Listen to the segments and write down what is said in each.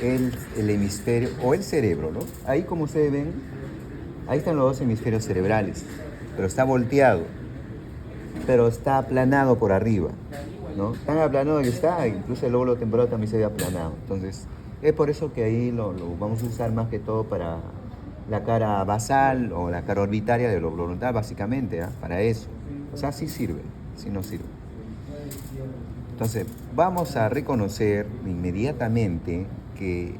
el hemisferio o el cerebro, ¿no? Ahí como ustedes ven, ahí están los dos hemisferios cerebrales, pero está volteado, pero está aplanado por arriba, ¿no? Tan aplanado que está, incluso el lóbulo temporal también se ve aplanado. Entonces, es por eso que ahí lo vamos a usar más que todo para la cara basal o la cara orbitaria del lóbulo frontal, básicamente, ¿eh? Para eso. O sea, sí sirve, sí no sirve. Entonces, vamos a reconocer inmediatamente que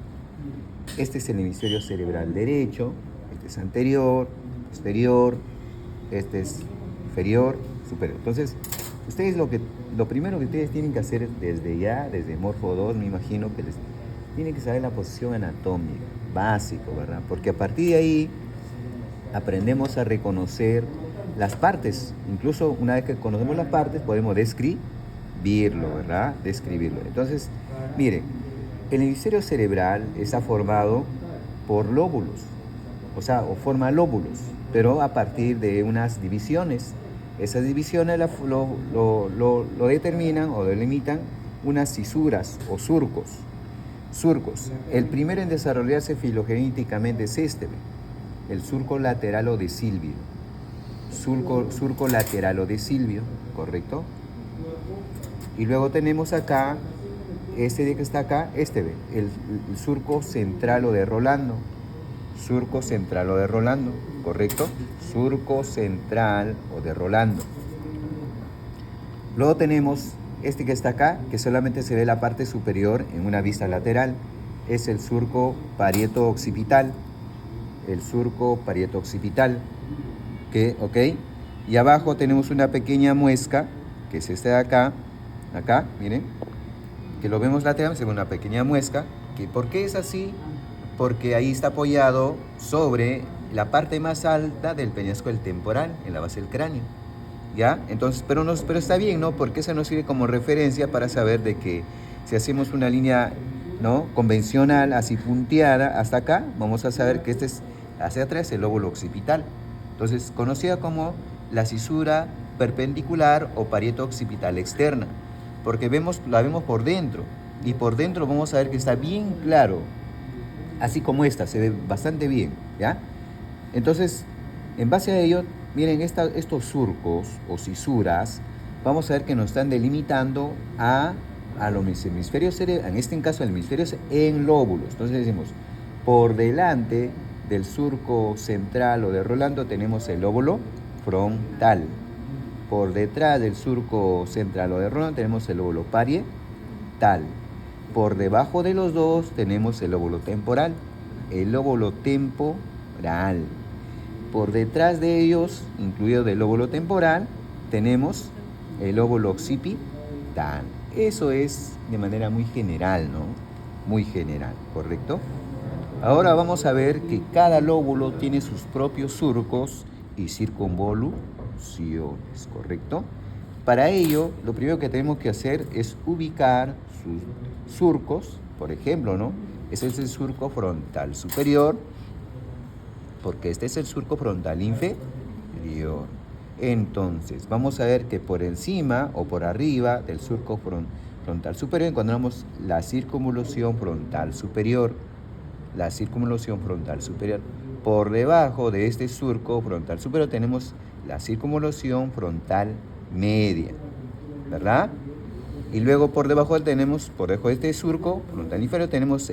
este es el hemisferio cerebral derecho, este es anterior, posterior, este es inferior, superior. Entonces, ustedes lo primero que ustedes tienen que hacer desde Morfo 2, me imagino que les tienen que saber la posición anatómica, básico, ¿verdad? Porque a partir de ahí aprendemos a reconocer las partes. Incluso una vez que conocemos las partes, podemos describirlo, ¿verdad? Describirlo. Entonces, miren, el hemisferio cerebral está formado por lóbulos, o sea, o forma lóbulos, pero a partir de unas divisiones. Esas divisiones lo determinan o delimitan unas cisuras o surcos. Surcos. El primero en desarrollarse filogenéticamente es este, el surco lateral o de Silvio. Surco lateral o de Silvio, ¿correcto? Y luego tenemos acá, este de que está acá, el surco central o de Rolando. Surco central o de Rolando, ¿correcto? Surco central o de Rolando. Luego tenemos este que está acá, que solamente se ve la parte superior en una vista lateral. Es el surco parieto-occipital. El surco parieto-occipital. ¿Ok? Y abajo tenemos una pequeña muesca, que es esta de acá. Acá, miren. Que lo vemos lateral, se ve una pequeña muesca. ¿Por qué es así? Porque ahí está apoyado sobre la parte más alta del peñasco del temporal, en la base del cráneo. ¿Ya? Entonces, pero está bien, ¿no? Porque eso nos sirve como referencia para saber de que si hacemos una línea, ¿no?, convencional, así punteada, hasta acá, vamos a saber que este es hacia atrás el lóbulo occipital. Entonces, conocida como la cisura perpendicular o parieto occipital externa, porque la vemos por dentro, y por dentro vamos a ver que está bien claro, así como esta, se ve bastante bien, ¿ya? Entonces, en base a ello, miren, estos surcos o cisuras, vamos a ver que nos están delimitando a los hemisferios cerebrales, en este caso el hemisferio en lóbulos. Entonces decimos, por delante del surco central o de Rolando tenemos el lóbulo frontal. Por detrás del surco central o de Rolando tenemos el lóbulo parietal. Por debajo de los dos tenemos el lóbulo temporal. El lóbulo temporal. Por detrás de ellos, incluido del lóbulo temporal, tenemos el lóbulo occipital. Eso es de manera muy general, ¿no? Muy general, ¿correcto? Ahora vamos a ver que cada lóbulo tiene sus propios surcos y circunvoluciones, ¿correcto? Para ello, lo primero que tenemos que hacer es ubicar sus surcos, por ejemplo, ¿no? Ese es el surco frontal superior, porque este es el surco frontal inferior. Entonces, vamos a ver que por encima o por arriba del surco frontal superior encontramos la circunvolución frontal superior. La circunvolución frontal superior. Por debajo de este surco frontal superior tenemos la circunvolución frontal media, ¿verdad? Y luego por debajo de este surco frontal inferior tenemos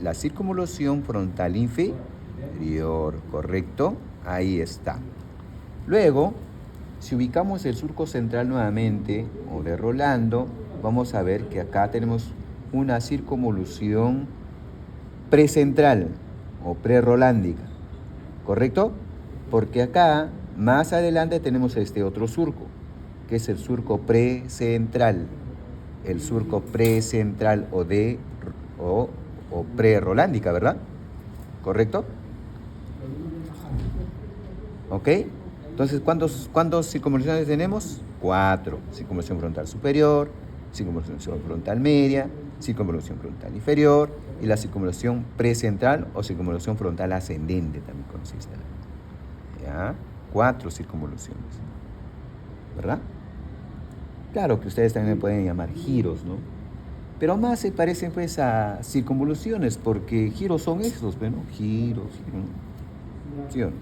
la circunvolución frontal inferior, ¿correcto? Ahí está. Luego, si ubicamos el surco central nuevamente, o de Rolando, vamos a ver que acá tenemos una circunvolución precentral o prerolándica, ¿correcto? Porque acá, más adelante, tenemos este otro surco, que es el surco precentral. El surco precentral o prerolándica, ¿verdad? ¿Correcto? ¿Ok? Entonces, ¿cuántas circunvoluciones tenemos? 4. Circunvolución frontal superior, circunvolución frontal media, circunvolución frontal inferior y la circunvolución precentral o circunvolución frontal ascendente, también conocida. ¿Ya? 4 circunvoluciones. ¿Verdad? Claro que ustedes también me pueden llamar giros, ¿no? Pero más se parecen pues a circunvoluciones, porque giros son estos, ¿no? Giros, ¿sí o no?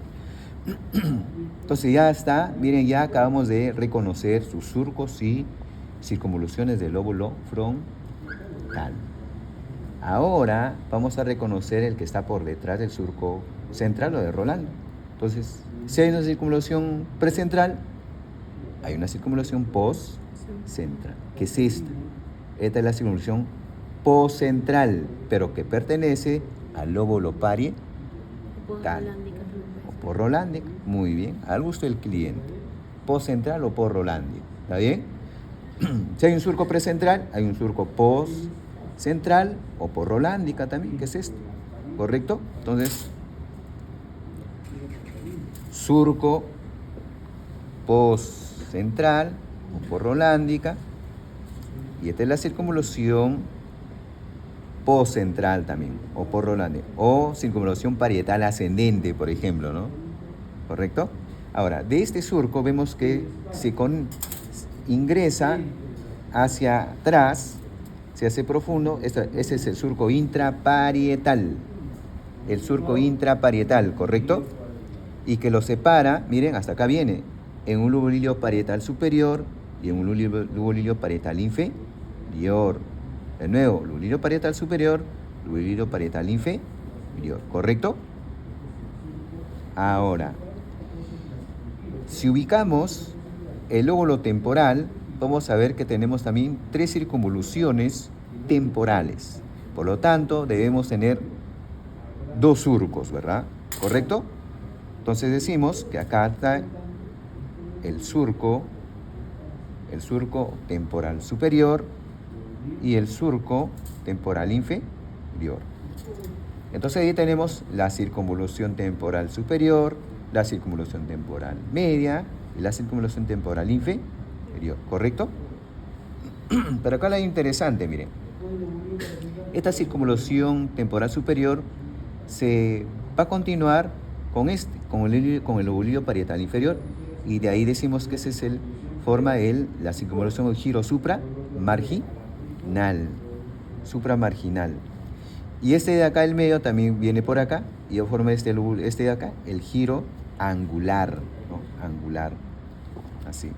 Entonces ya está, miren, ya acabamos de reconocer sus surcos y circunvoluciones del lóbulo frontal. Ahora vamos a reconocer el que está por detrás del surco central o de Rolando. Entonces, si hay una circunvolución precentral, hay una circunvolución postcentral. ¿Qué es esta? Esta es la circunvolución postcentral, pero que pertenece al lóbulo parietal. O porrolándica, muy bien, al gusto del cliente. Postcentral o porrolándica, ¿está bien? Si hay un surco precentral, hay un surco postcentral o porrolándica también, ¿qué es esto? ¿Correcto? Entonces, surco postcentral o porrolándica, y esta es la circunvolución postcentral también, o porrolándica, o circunvolución parietal ascendente, por ejemplo, ¿no? ¿Correcto? Ahora, de este surco vemos que se ingresa hacia atrás, se hace profundo, ese es el surco intraparietal, ¿correcto? Y que lo separa, miren, hasta acá viene, en un lobulilio parietal superior y en un lobulilio parietal inferior. De nuevo, lobulilio parietal superior, lobulilio parietal inferior, ¿correcto? Ahora, si ubicamos el lóbulo temporal, vamos a ver que tenemos también 3 circunvoluciones temporales. Por lo tanto, debemos tener 2 surcos, ¿verdad? ¿Correcto? Entonces decimos que acá está el surco temporal superior y el surco temporal inferior. Entonces ahí tenemos la circunvolución temporal superior, la circunvolución temporal media y la circunvolución temporal inferior, ¿correcto? Pero acá la interesante, miren. Esta circunvolución temporal superior se va a continuar con el lobulilio parietal inferior, y de ahí decimos que forma la circunvolución o giro supramarginal. Y este de acá, el medio, también viene por acá y forma este de acá, el giro angular, ¿no? Angular, así.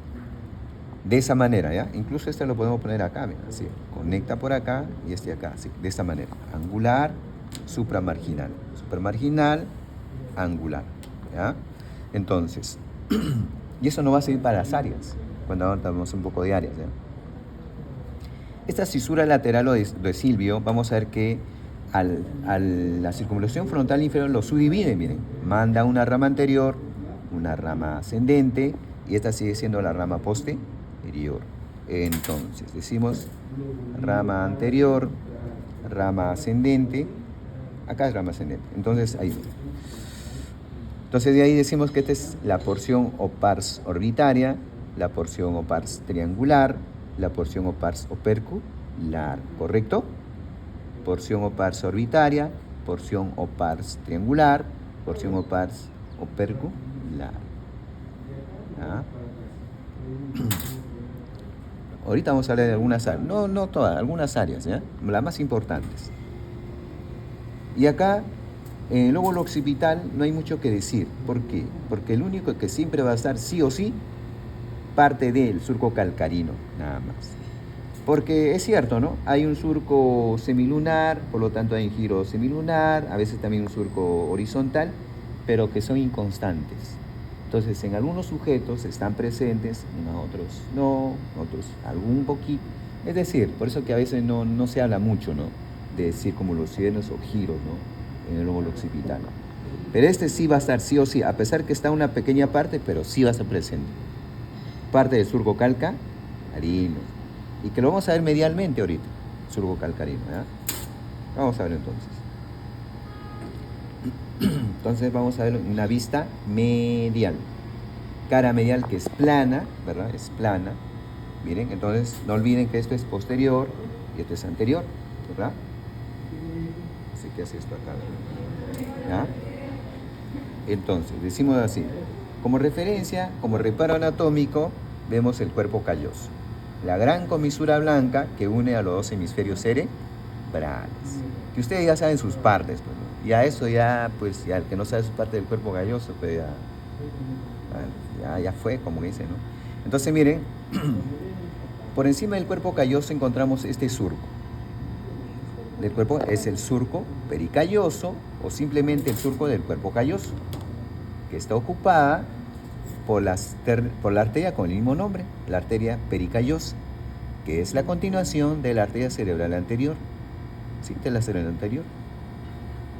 De esa manera, ¿ya? Incluso este lo podemos poner acá, mira, así. Conecta por acá y este de acá, así, de esta manera. Angular, supramarginal. Supramarginal, angular, ¿ya? Entonces, y eso no va a servir para las áreas, cuando hablamos un poco de áreas, ¿ya? Esta cisura lateral o de Silvio, vamos a ver que la circunvolución frontal inferior lo subdivide, miren. Manda una rama anterior, una rama ascendente, y esta sigue siendo la rama posterior. Entonces, decimos rama anterior, rama ascendente, acá es rama ascendente. Entonces, ahí. Entonces, de ahí decimos que esta es la porción o pars orbitaria, la porción o pars triangular, la porción o pars opercular, ¿correcto? Porción o pars orbitaria, porción o pars triangular, porción o pars opercular. ¿Ah? Ahorita vamos a hablar de algunas áreas, no todas, algunas áreas, ¿ya? Las más importantes. Y acá, en el lóbulo occipital no hay mucho que decir. ¿Por qué? Porque el único que siempre va a estar sí o sí, parte del surco calcarino, nada más. Porque es cierto, ¿no? Hay un surco semilunar, por lo tanto hay un giro semilunar, a veces también un surco horizontal, pero que son inconstantes. Entonces, en algunos sujetos están presentes, en otros no, otros algún poquito. Es decir, por eso que a veces no se habla mucho, ¿no? De circunvoluciones o giros, ¿no? En el lóbulo occipital. Pero este sí va a estar sí o sí, a pesar que está una pequeña parte, pero sí va a estar presente. Parte del surco calcarino. Y que lo vamos a ver medialmente ahorita, surco calcarino, ¿ya? Vamos a ver entonces. Entonces vamos a ver una vista medial. Cara medial que es plana, ¿verdad? Es plana. Miren, entonces no olviden que esto es posterior y esto es anterior, ¿verdad? Así que hace esto acá, ¿ya? Entonces, decimos así. Como referencia, como reparo anatómico, vemos el cuerpo calloso. la gran comisura blanca que une a los dos hemisferios cerebrales. Que ustedes ya saben sus partes, pues, ¿no? Ya eso ya, pues, ya el que no sabe sus partes del cuerpo calloso, pues ya fue, como dice, ¿no? Entonces, miren, por encima del cuerpo calloso encontramos este surco. Del cuerpo es el surco pericalloso o simplemente el surco del cuerpo calloso, que está ocupada por la arteria con el mismo nombre, la arteria pericallosa, que es la continuación de la arteria cerebral anterior. ¿Sí? De la cerebral anterior.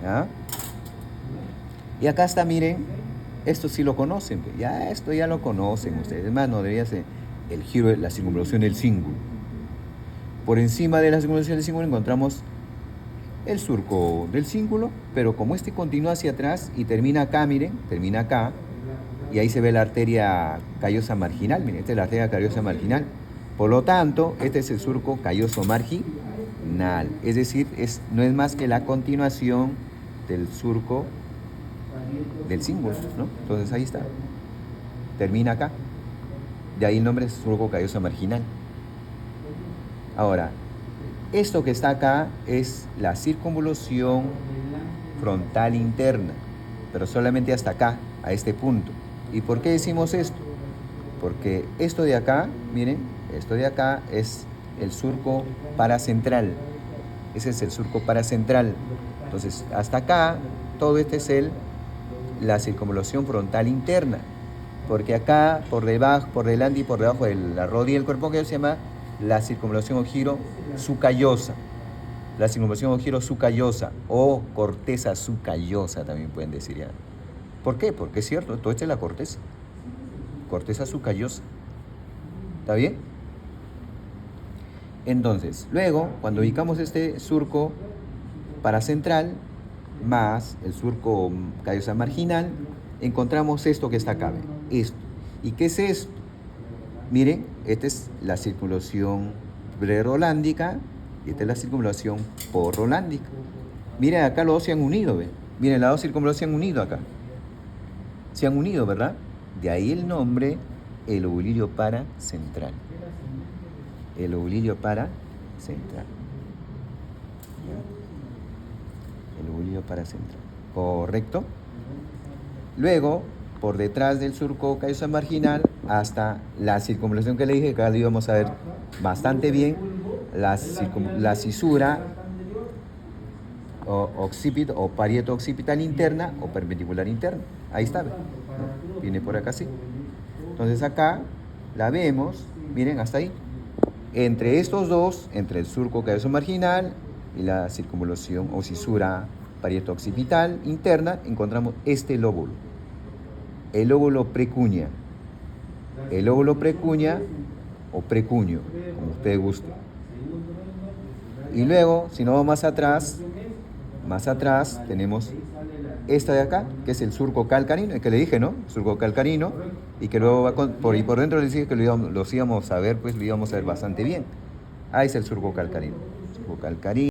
¿Ah? Y acá está, miren, esto sí lo conocen, ya esto ya lo conocen ustedes. Es más, no debería ser el giro, la circunvalación del cíngulo. Por encima de la circunvalación del cíngulo encontramos el surco del cíngulo, pero como este continúa hacia atrás y termina acá, miren, termina acá, y ahí se ve la arteria callosa marginal, miren, esta es la arteria callosa marginal. Por lo tanto, este es el surco calloso marginal, es decir, no es más que la continuación del surco del cíngulo, ¿no? Entonces ahí está, termina acá, de ahí el nombre es surco calloso marginal. Ahora, esto que está acá es la circunvalación frontal interna, pero solamente hasta acá, a este punto. ¿Y por qué decimos esto? Porque esto de acá, miren, esto de acá es el surco paracentral. Ese es el surco paracentral. Entonces, hasta acá, todo este es la circunvalación frontal interna. Porque acá, por debajo, por delante y por debajo de la rodilla del cuerpo, que se llama la circunvalación o giro sucallosa. La circunvalación o giro sucallosa o corteza sucallosa también pueden decir ya. ¿Por qué? Porque es cierto, todo esto es la corteza. Corteza sucallosa. ¿Está bien? Entonces, luego, cuando ubicamos este surco paracentral más el surco callosa marginal, encontramos esto que está acá. Esto. ¿Y qué es esto? Miren, esta es la circulación prerolándica y esta es la circulación porrolándica. Miren, acá los dos se han unido, ¿ven? Miren, las dos circunvalaciones se han unido acá. Se han unido, ¿verdad? De ahí el nombre, el lobulilio paracentral. El lobulilio paracentral. El lobulilio paracentral. ¿Correcto? Luego, por detrás del surco calloso marginal, hasta la circunvalación que le dije, que ahora lo íbamos a ver bastante bien, la cisura o parieto occipital interna o perpendicular interna. Ahí está, ¿no? Viene por acá así. Entonces acá la vemos, miren, hasta ahí. Entre estos dos, entre el surco calloso marginal y la circunvalación o cisura parieto occipital interna, encontramos este lóbulo. El lóbulo precuña. El lóbulo precuña o precuño, como usted guste. Y luego, si no vamos más atrás tenemos esta de acá, que es el surco calcarino, el que le dije, ¿no? Surco calcarino, y que luego va por dentro les dije que los íbamos a ver, pues lo íbamos a ver bastante bien. Ahí es el surco calcarino. Surco calcarino.